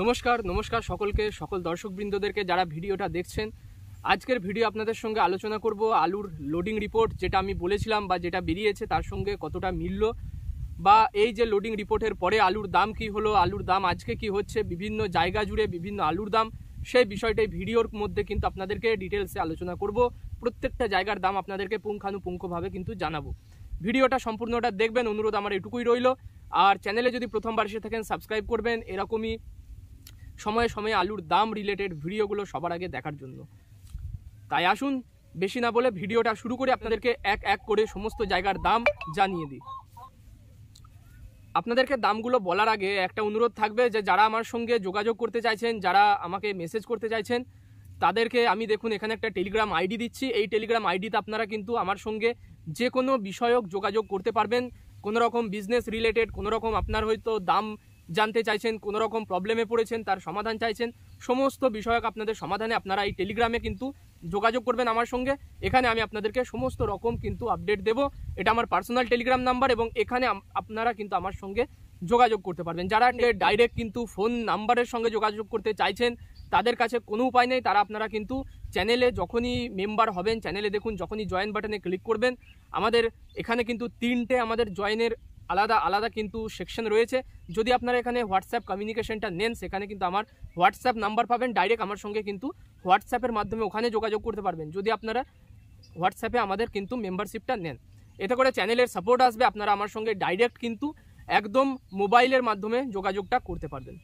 নমস্কার নমস্কার সকলকে, সকল দর্শকবৃন্দদেরকে যারা ভিডিওটা দেখছেন। আজকের ভিডিও আপনাদের সঙ্গে আলোচনা করব আলুর লোডিং রিপোর্ট, যেটা আমি বলেছিলাম বা যেটা বেরিয়েছে তার সঙ্গে কতটা মিলল, বা এই যে লোডিং রিপোর্টের পরে আলুর দাম কি হলো, আলুর দাম আজকে কি হচ্ছে, বিভিন্ন জায়গা জুড়ে বিভিন্ন আলুর দাম, সেই বিষয়টাই ভিডিওর মধ্যে কিন্তু আপনাদেরকে ডিটেলসে আলোচনা করব। প্রত্যেকটা জায়গার দাম আপনাদেরকে পুঙ্খানুপুঙ্খভাবে কিন্তু জানাবো। ভিডিওটা সম্পূর্ণটা দেখবেন, অনুরোধ আমার এটুকুই রইল। আর চ্যানেলে যদি প্রথমবার এসে থাকেন সাবস্ক্রাইব করবেন, এরকমই সময়ে সময়ে আলুর দাম রিলেটেড ভিডিওগুলো সবার আগে দেখার জন্য। তাই আসুন বেশি না বলে ভিডিওটা শুরু করে আপনাদেরকে এক এক করে সমস্ত জায়গার দাম জানিয়ে দিই। আপনাদেরকে দামগুলো বলার আগে একটা অনুরোধ থাকবে যে যারা আমার সঙ্গে যোগাযোগ করতে চাইছেন, যারা আমাকে মেসেজ করতে চাইছেন, তাদেরকে আমি দেখুন এখানে একটা টেলিগ্রাম আইডি দিচ্ছি। এই টেলিগ্রাম আইডিতে আপনারা কিন্তু আমার সঙ্গে যে কোনো বিষয়ক যোগাযোগ করতে পারবেন। কোনো রকম বিজনেস রিলেটেড, কোনো রকম আপনার হয়তো দাম জানতে চাইছেন, কোনো রকম প্রবলেমে পড়েছেন, তার সমাধান চাইছেন, সমস্ত বিষয়ক আপনাদের সমাধানে আপনারা এই টেলিগ্রামে কিন্তু যোগাযোগ করবেন আমার সঙ্গে। এখানে আমি আপনাদেরকে সমস্ত রকম কিন্তু আপডেট দেব। এটা আমার পার্সোনাল টেলিগ্রাম নাম্বার এবং এখানে আপনারা কিন্তু আমার সঙ্গে যোগাযোগ করতে পারবেন। যারা ডাইরেক্ট কিন্তু ফোন নাম্বারের সঙ্গে যোগাযোগ করতে চাইছেন, তাদের কাছে কোনো উপায় নেই। তারা আপনারা কিন্তু চ্যানেলে যখনই মেম্বার হবেন, চ্যানেলে দেখুন যখনই জয়েন বাটনে ক্লিক করবেন, আমাদের এখানে কিন্তু তিনটে আমাদের জয়েনের আলাদা আলাদা কিন্তু সেকশন রয়েছে। যদি আপনারা এখানে হোয়াটসঅ্যাপ কমিউনিকেশনটা নেন, সেখানে কিন্তু আমার হোয়াটসঅ্যাপ নাম্বার পাবেন। ডাইরেক্ট আমার সঙ্গে কিন্তু হোয়াটসঅ্যাপের মাধ্যমে ওখানে যোগাযোগ করতে পারবেন, যদি আপনারা হোয়াটসঅ্যাপে আমাদের কিন্তু মেম্বারশিপটা নেন। এতে করে চ্যানেলের সাপোর্ট আসবে, আপনারা আমার সঙ্গে ডাইরেক্ট কিন্তু একদম মোবাইলের মাধ্যমে যোগাযোগটা করতে পারবেন।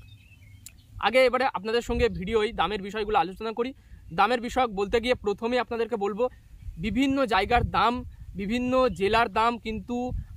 আগে এবারে আপনাদের সঙ্গে ভিডিওই দামের বিষয়গুলো আলোচনা করি। দামের বিষয় বলতে গিয়ে প্রথমে আপনাদেরকে বলবো, বিভিন্ন জায়গার দাম, বিভিন্ন জেলার দাম কিন্তু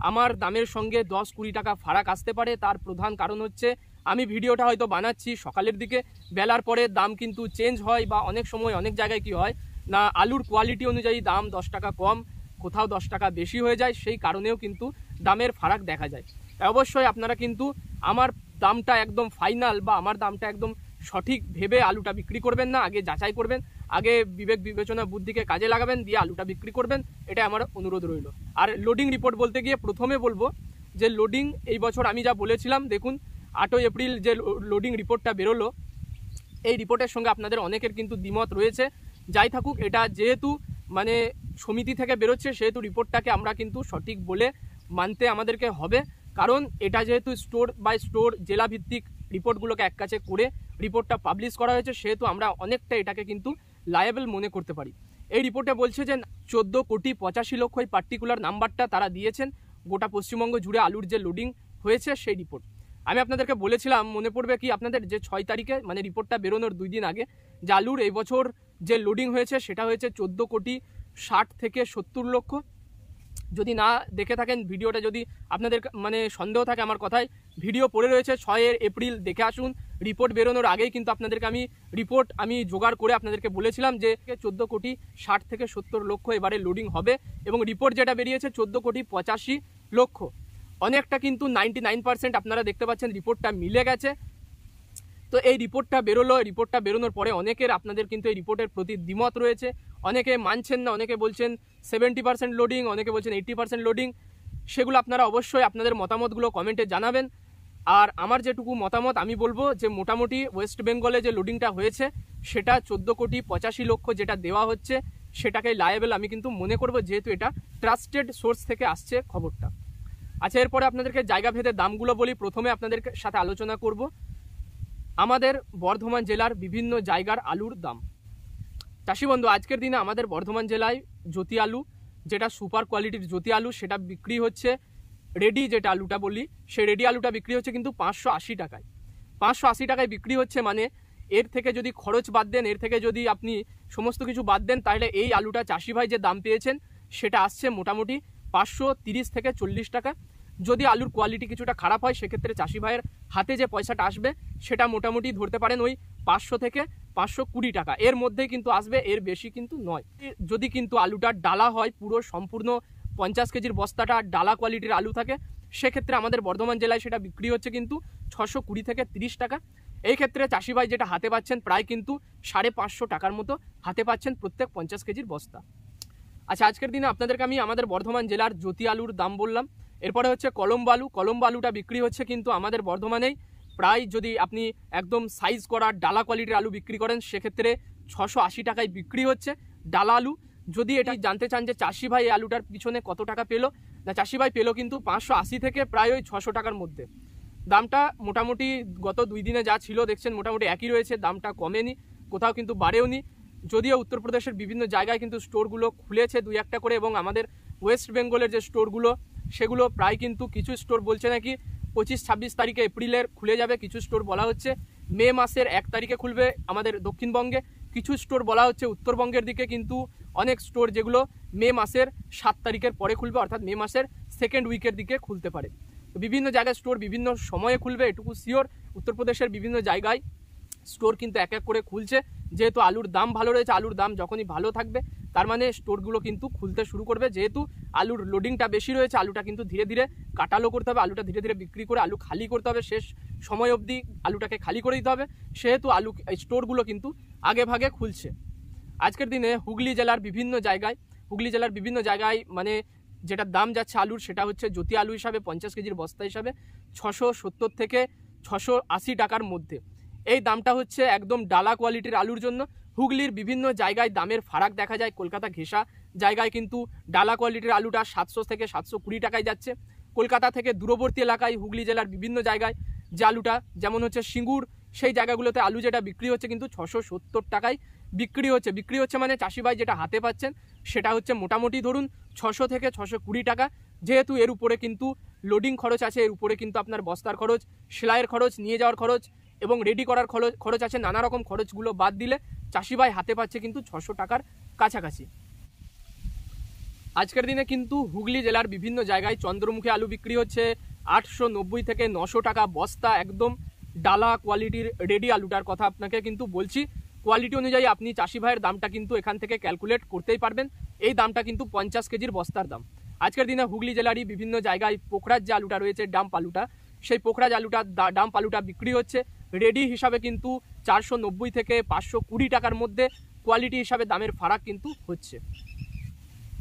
আমার দামের সঙ্গে 10-20 টাকা ফারাক আসতে পারে। তার প্রধান কারণ হচ্ছে আমি ভিডিওটা হয়তো বানাচ্ছি সকালের দিকে, বেলার পরে দাম কিন্তু চেঞ্জ হয়, বা অনেক সময় অনেক জায়গায় কি হয় না, আলুর কোয়ালিটি অনুযায়ী দাম 10 টাকা কম, কোথাও 10 টাকা বেশি হয়ে যায়, সেই কারণেও কিন্তু দামের ফারাক দেখা যায়। অবশ্যই আপনারা কিন্তু আমার দামটা একদম ফাইনাল বা আমার দামটা একদম সঠিক ভেবে আলুটা বিক্রি করবেন না, আগে যাচাই করবেন, আগে বিবেক বিবেচনা বুদ্ধিকে কাজে লাগাবেন, দিয়ে আলুটা বিক্রি করবেন। এটা আমার অনুরোধ রইল। আর লোডিং রিপোর্ট বলতে গিয়ে প্রথমে বলবো যে লোডিং এই বছর আমি যা বলেছিলাম, দেখুন 8 এপ্রিল যে লোডিং রিপোর্টটা বেরোলো, এই রিপোর্টের সঙ্গে আপনাদের অনেকের কিন্তু দ্বিমত রয়েছে। যাই থাকুক, এটা যেহেতু মানে সমিতি থেকে বেরোচ্ছে, সেহেতু রিপোর্টটাকে আমরা কিন্তু সঠিক বলে মানতে আমাদেরকে হবে। কারণ এটা যেহেতু স্টোর বাই স্টোর জেলাভিত্তিক রিপোর্টগুলোকে এক কাছে করে রিপোর্টটা পাবলিশ করা হয়েছে, সেহেতু আমরা অনেকটা এটাকে কিন্তু লায়েবল মনে করতে পারি। এই রিপোর্টে বলছে যে 14,85,00,000 এই পার্টিকুলার নাম্বারটা তারা দিয়েছেন গোটা পশ্চিমবঙ্গ জুড়ে আলুর যে লোডিং হয়েছে সেই রিপোর্ট। আমি আপনাদেরকে বলেছিলাম, মনে পড়বে কি আপনাদের, যে 6 তারিখে মানে রিপোর্টটা বেরোনোর 2 দিন আগে, যে আলুর এই বছর যে লোডিং হয়েছে সেটা হয়েছে 14,60,00,000 থেকে 70,00,000। যদি না দেখে থাকেন ভিডিওটা, যদি আপনাদের মানে সন্দেহ থাকে আমার কথায়, ভিডিও পড়ে রয়েছে 6 এপ্রিল, দেখে আসুন। রিপোর্ট বেরোনোর আগেই কিন্তু আপনাদেরকে রিপোর্ট জোগাড় করে আপনাদেরকে বলেছিলাম যে 14,60,00,000 থেকে 70,00,000 এবারে লোডিং হবে, এবং রিপোর্ট যেটা বেরিয়েছে 14,85,00,000। অনেকটা কিন্তু 99% আপনারা দেখতে পাচ্ছেন রিপোর্টটা মিলে গেছে। তো এই রিপোর্টটা বেরোলো, রিপোর্টটা বেরোনোর পরে অনেকের আপনাদের কিন্তু এই রিপোর্টের প্রতি দ্বিমত রয়েছে। অনেকে মানছেন না, অনেকে বলছেন 70% লোডিং, অনেকে বলছেন 80% লোডিং। সেগুলো আপনারা অবশ্যই আপনাদের মতামতগুলো কমেন্টে জানাবেন। আর আমার যেটুকু মতামত আমি বলবো যে মোটামুটি ওয়েস্ট বেঙ্গলে যে লোডিংটা হয়েছে সেটা 14,85,00,000 যেটা দেওয়া হচ্ছে, সেটাকে লায়েবল আমি কিন্তু মনে করব, যেহেতু এটা ট্রাস্টেড সোর্স থেকে আসছে খবরটা। আচ্ছা, এরপরে আপনাদেরকে জায়গা ভেদে দামগুলো বলি। প্রথমে আপনাদের সাথে আলোচনা করব আমাদের বর্ধমান জেলার বিভিন্ন জায়গার আলুর দাম। চাষি বন্ধু, আজকের দিনে আমাদের বর্ধমান জেলায় জ্যোতি আলু, যেটা সুপার কোয়ালিটির জ্যোতি আলু, সেটা বিক্রি হচ্ছে, রেডি যেটা আলুটা বলি, সেই রেডি আলুটা বিক্রি হচ্ছে কিন্তু 580 টাকায়। 580 টাকায় বিক্রি হচ্ছে, মানে এর থেকে যদি খরচ বাদ দেন, এর থেকে যদি আপনি সমস্ত কিছু বাদ দেন, তাহলে এই আলুটা চাষি ভাই যে দাম পেয়েছেন সেটা আসছে মোটামুটি 530 থেকে 40 টাকা। যদি আলুর কোয়ালিটি কিছুটা খারাপ হয়, সেক্ষেত্রে চাষি ভাইয়ের হাতে যে পয়সাটা আসবে সেটা মোটামুটি ধরতে পারেন ওই 500 থেকে 520 টাকা, এর মধ্যেই কিন্তু আসবে, এর বেশি কিন্তু নয়। যদি কিন্তু আলুটা ডালা হয়, পুরো সম্পূর্ণ 50 কেজির বস্তাটা ডালা কোয়ালিটির আলু থাকে, সেক্ষেত্রে আমাদের বর্ধমান জেলায় সেটা বিক্রি হচ্ছে কিন্তু 620 থেকে 30 টাকা। এই ক্ষেত্রে চাষি ভাই যেটা হাতে পাচ্ছেন প্রায় কিন্তু 550 টাকার মতো হাতে পাচ্ছেন প্রত্যেক 50 কেজির বস্তা। আচ্ছা, আজকের দিনে আপনাদেরকে আমি আমাদের বর্ধমান জেলার জ্যোতি আলুর দাম বললাম। এরপরে হচ্ছে কলম্বো আলু। কলম্বো আলুটা বিক্রি হচ্ছে কিন্তু আমাদের বর্ধমানেই প্রায় যদি আপনি একদম সাইজ করা ডালা কোয়ালিটির আলু বিক্রি করেন সেক্ষেত্রে 680 টাকায় বিক্রি হচ্ছে ডালা আলু। যদি এটা জানতে চান যে চাষি ভাই এই আলুটার পিছনে কত টাকা পেলো, না চাষি ভাই পেলো কিন্তু 580 থেকে প্রায় ওই 600 টাকার মধ্যে। দামটা মোটামুটি গত 2 দিনে যা ছিল দেখছেন মোটামুটি একই রয়েছে, দামটা কমেনি, কোথাও কিন্তু বাড়েওনি। যদিও উত্তরপ্রদেশের বিভিন্ন জায়গায় কিন্তু স্টোরগুলো খুলেছে 2-1টা করে, এবং আমাদের ওয়েস্ট বেঙ্গলের যে স্টোরগুলো সেগুলো প্রায় কিন্তু কিছু স্টোর বলছে নাকি 25-26 তারিখে এপ্রিলের খুলে যাবে, কিছু স্টোর বলা হচ্ছে মে মাসের 1 তারিখে খুলবে আমাদের দক্ষিণবঙ্গে, কিছু স্টোর বলা হচ্ছে উত্তরবঙ্গের দিকে, কিন্তু অনেক স্টোর যেগুলো মে মাসের 7 তারিখের পরে খুলবে, অর্থাৎ মে মাসের 2nd উইকের দিকে খুলতে পারে। বিভিন্ন জায়গায় স্টোর বিভিন্ন সময়ে খুলবে এটুকু শিওর। উত্তরপ্রদেশের বিভিন্ন জায়গায় স্টোর কিন্তু এক এক করে খুলছে, যেহেতু আলুর দাম ভালো রয়েছে, আলুর দাম যখনই ভালো থাকবে তার মানে স্টোরগুলো কিন্তু খুলতে শুরু করবে। যেহেতু আলুর লোডিংটা বেশি রয়েছে, আলুটা কিন্তু ধীরে ধীরে কাটালো করতে হবে, আলুটা ধীরে ধীরে বিক্রি করে আলু খালি করতে হবে, শেষ সময় অবধি আলুটাকে খালি করে দিতে হবে, সেহেতু আলু স্টোরগুলো কিন্তু আগে ভাগে খুলছে। আজকের দিনে হুগলি জেলার বিভিন্ন জায়গায় মানে যেটা দাম যাচ্ছে আলুর সেটা হচ্ছে জ্যোতি আলু হিসাবে 50 কেজির বস্তা হিসাবে 670 থেকে 680 টাকার মধ্যে। এই দামটা হচ্ছে একদম ডালা কোয়ালিটির আলুর জন্য। হুগলির বিভিন্ন জায়গায় দামের ফারাক দেখা যায়, কলকাতা ঘেঁষা জায়গায় কিন্তু ডালা কোয়ালিটির আলুটা 700 থেকে 720 টাকায় যাচ্ছে। কলকাতা থেকে দূরবর্তী এলাকায় হুগলি জেলার বিভিন্ন জায়গায় যে আলুটা যেমন হচ্ছে সিঙ্গুর, সেই জায়গাগুলোতে আলু যেটা বিক্রি হচ্ছে কিন্তু 670 টাকায় বিক্রি হচ্ছে মানে চাষি ভাই যেটা হাতে পাচ্ছেন সেটা হচ্ছে মোটামুটি ধরুন 600 থেকে 620 টাকা। যেহেতু এর উপরে কিন্তু লোডিং খরচ আছে, এর উপরে কিন্তু আপনার বস্তার খরচ, সেলাইয়ের খরচ, নিয়ে যাওয়ার খরচ এবং রেডি করার খরচ আছে, নানা রকম খরচগুলো বাদ দিলে চাষি ভাই হাতে পাচ্ছে কিন্তু 600 টাকার কাছাকাছি। আজকের দিনে কিন্তু হুগলি জেলার বিভিন্ন জায়গায় চন্দ্রমুখী আলু বিক্রি হচ্ছে 890 থেকে 900 টাকা বস্তা। একদম ডালা কোয়ালিটির রেডি আলুটার কথা আপনাকে কিন্তু বলছি, কোয়ালিটি অনুযায়ী আপনি চাষি ভাইয়ের দামটা কিন্তু এখান থেকে ক্যালকুলেট করতেই পারবেন। এই দামটা কিন্তু 50 কেজির বস্তার দাম। আজকের দিনে হুগলি জেলারই বিভিন্ন জায়গায় পোখরাজ যে আলুটা রয়েছে ডাম্প আলুটা, সেই পোখরাজ আলুটা ডাম্প আলুটা বিক্রি হচ্ছে রেডি হিসাবে কিন্তু 490 থেকে 520 টাকার মধ্যে। কোয়ালিটি হিসাবে দামের ফারাক কিন্তু হচ্ছে।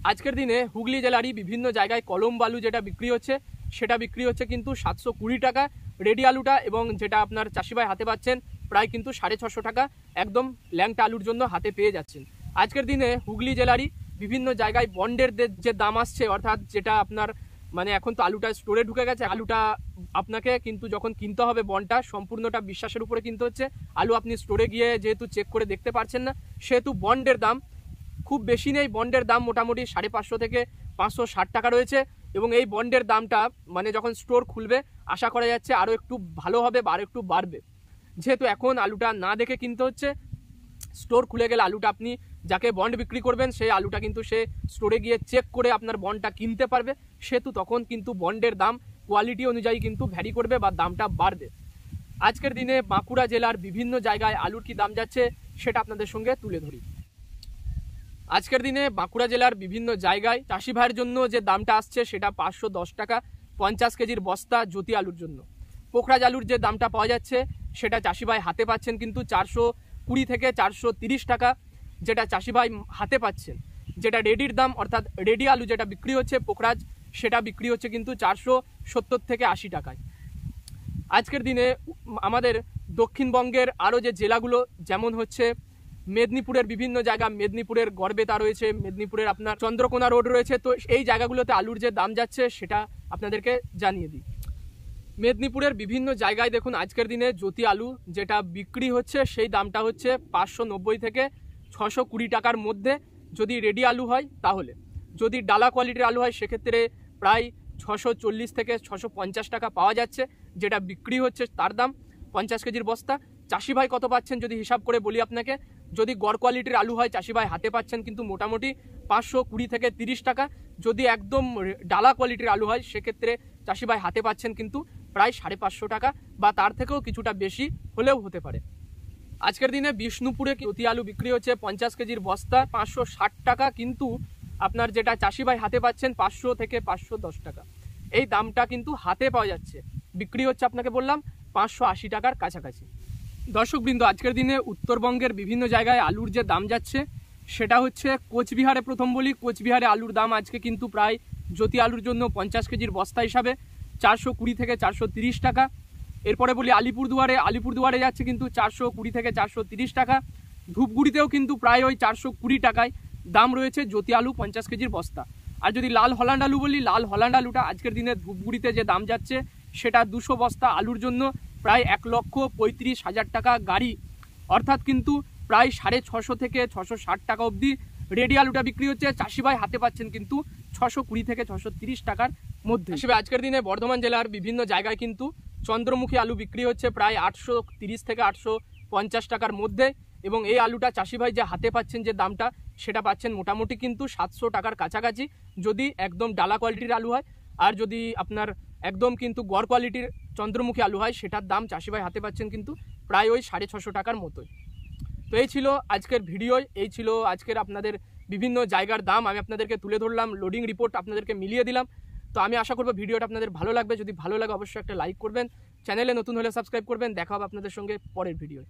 আজকের দিনে হুগলি জেলারই বিভিন্ন জায়গায় কলম আলু যেটা বিক্রি হচ্ছে সেটা বিক্রি হচ্ছে কিন্তু 720 টাকা রেডি আলুটা, এবং যেটা আপনার চাষি ভাই হাতে পাচ্ছেন প্রায় কিন্তু 650 টাকা একদম ল্যাংটা আলুর জন্য হাতে পেয়ে যাচ্ছেন। আজকের দিনে হুগলি জেলারই বিভিন্ন জায়গায় বন্ডের যে দাম আসছে, অর্থাৎ যেটা আপনার মানে এখন তো আলুটা স্টোরে ঢুকে গেছে, আলুটা আপনাকে কিন্তু যখন কিনতে হবে বন্ডটা সম্পূর্ণটা বিশ্বাসের উপরে কিনতে হচ্ছে। আলু আপনি স্টোরে গিয়ে যেহেতু চেক করে দেখতে পারছেন না, সেহেতু বন্ডের দাম খুব বেশি নেই, বন্ডের দাম মোটামুটি 550 থেকে 560 টাকা রয়েছে। এবং এই বন্ডের দামটা মানে যখন স্টোর খুলবে আশা করা যাচ্ছে আরও একটু ভালো হবে বা আরও একটু বাড়বে। যেহেতু এখন আলুটা না দেখে কিনতে হচ্ছে, স্টোর খুলে গেলে আলুটা আপনি যাকে বন্ড বিক্রি করবেন সেই আলুটা কিন্তু সে স্টোরে গিয়ে চেক করে আপনার বন্ডটা কিনতে পারবে, সেহেতু তখন কিন্তু বন্ডের দাম কোয়ালিটি অনুযায়ী কিন্তু ভ্যারি করবে বা দামটা বাড়বে। আজকের দিনে বাঁকুড়া জেলার বিভিন্ন জায়গায় আলুর কি দাম যাচ্ছে সেটা আপনাদের সঙ্গে তুলে ধরি। আজকের দিনে বাঁকুড়া জেলার বিভিন্ন জায়গায় চাষি ভাইয়ের জন্য যে দামটা আসছে সেটা 510 টাকা 50 কেজির বস্তা জ্যোতি আলুর জন্য। পোখরাজ আলুর যে দামটা পাওয়া যাচ্ছে সেটা চাষি ভাই হাতে পাচ্ছেন কিন্তু 420 থেকে 430 টাকা, যেটা চাষি ভাই হাতে পাচ্ছেন। যেটা রেডির দাম অর্থাৎ রেডি আলু যেটা বিক্রি হচ্ছে পোখরাজ, সেটা বিক্রি হচ্ছে কিন্তু 470 থেকে 80 টাকায়। আজকের দিনে আমাদের দক্ষিণবঙ্গের আরও যে জেলাগুলো যেমন হচ্ছে মেদিনীপুরের বিভিন্ন জায়গা, মেদিনীপুরের গড়বেতা রয়েছে, মেদিনীপুরের আপনার চন্দ্রকোনা রোড রয়েছে, তো এই জায়গাগুলোতে আলুর যে দাম যাচ্ছে সেটা আপনাদেরকে জানিয়ে দিই। মেদিনীপুরের বিভিন্ন জায়গায় দেখুন আজকের দিনে জ্যোতি আলু যেটা বিক্রি হচ্ছে সেই দামটা হচ্ছে 590 থেকে 620 টাকার মধ্যে যদি রেডি আলু হয়। তাহলে যদি ডালা কোয়ালিটির আলু হয় সেক্ষেত্রে প্রায় 640 থেকে 650 টাকা পাওয়া যাচ্ছে, যেটা বিক্রি হচ্ছে তার দাম 50 কেজির বস্তা। চাষি ভাই কত পাচ্ছেন যদি হিসাব করে বলি আপনাকে, যদি গড় কোয়ালিটির আলু হয় চাষি ভাই হাতে পাচ্ছেন কিন্তু মোটামুটি 520 থেকে 30 টাকা। যদি একদম ডালা কোয়ালিটির আলু হয় সেক্ষেত্রে চাষি ভাই হাতে পাচ্ছেন কিন্তু প্রায় 550 টাকা বা তার থেকেও কিছুটা বেশি হলেও হতে পারে। আজকের দিনে বিষ্ণুপুরে জ্যোতি আলু বিক্রি হচ্ছে 50 কেজির বস্তা 560 টাকা, কিন্তু আপনার যেটা চাষি ভাই হাতে পাচ্ছেন 500 থেকে 510 টাকা। এই দামটা কিন্তু হাতে পাওয়া যাচ্ছে, বিক্রি হচ্ছে আপনাকে বললাম 580 টাকার কাছাকাছি। দর্শকবৃন্দ, আজকের দিনে উত্তরবঙ্গের বিভিন্ন জায়গায় আলুর যে দাম যাচ্ছে সেটা হচ্ছে কোচবিহারে প্রথম বলি। কোচবিহারে আলুর দাম আজকে কিন্তু প্রায় জ্যোতি আলুর জন্য 50 কেজির বস্তা হিসাবে 420 থেকে 430 টাকা। এরপরে বলি আলিপুরদুয়ারে যাচ্ছে কিন্তু 420 থেকে 430 টাকা। ধূপগুড়িতেও কিন্তু প্রায় ওই 420 টাকায় দাম রয়েছে জ্যোতি আলু 50 কেজির বস্তা। আর যদি লাল হল্যান্ড আলু বলি, লাল হল্যান্ড আলুটা আজকের দিনে ধূপগুড়িতে যে দাম যাচ্ছে সেটা 200 বস্তা আলুর জন্য প্রায় 1,35,000 টাকা গাড়ি, অর্থাৎ কিন্তু প্রায় 650 থেকে 660 টাকা অবধি রেডি আলুটা বিক্রি হচ্ছে। চাষি ভাই হাতে পাচ্ছেন কিন্তু 620 থেকে 630 টাকার মধ্যে। হিসেবে আজকের দিনে বর্ধমান জেলার বিভিন্ন জায়গায় কিন্তু চন্দ্রমুখী আলু বিক্রি হচ্ছে প্রায় 830 থেকে 850 টাকার মধ্যে, এবং এই আলুটা চাষি ভাই যে হাতে পাচ্ছেন যে দামটা সেটা পাচ্ছেন মোটামুটি কিন্তু 700 টাকার কাছাকাছি যদি একদম ডালা কোয়ালিটির আলু হয়। আর যদি আপনার একদম কিন্তু গড় কোয়ালিটির চন্দ্রমুখী আলু হয় সেটার দাম চাষি ভাই হাতে পাচ্ছেন কিন্তু প্রায় ওই 650 টাকার মতোই। তো এই ছিল আজকের ভিডিও, এই ছিল আজকের আপনাদের বিভিন্ন জায়গার দাম আমি আপনাদেরকে তুলে ধরলাম, লোডিং রিপোর্ট আপনাদেরকে মিলিয়ে দিলাম। তো আমি আশা করব ভিডিওটা আপনাদের ভালো লাগবে। যদি ভালো লাগে অবশ্যই একটা লাইক করবেন, চ্যানেলে নতুন হলে সাবস্ক্রাইব করবেন। দেখা হবে আপনাদের সঙ্গে পরের ভিডিও।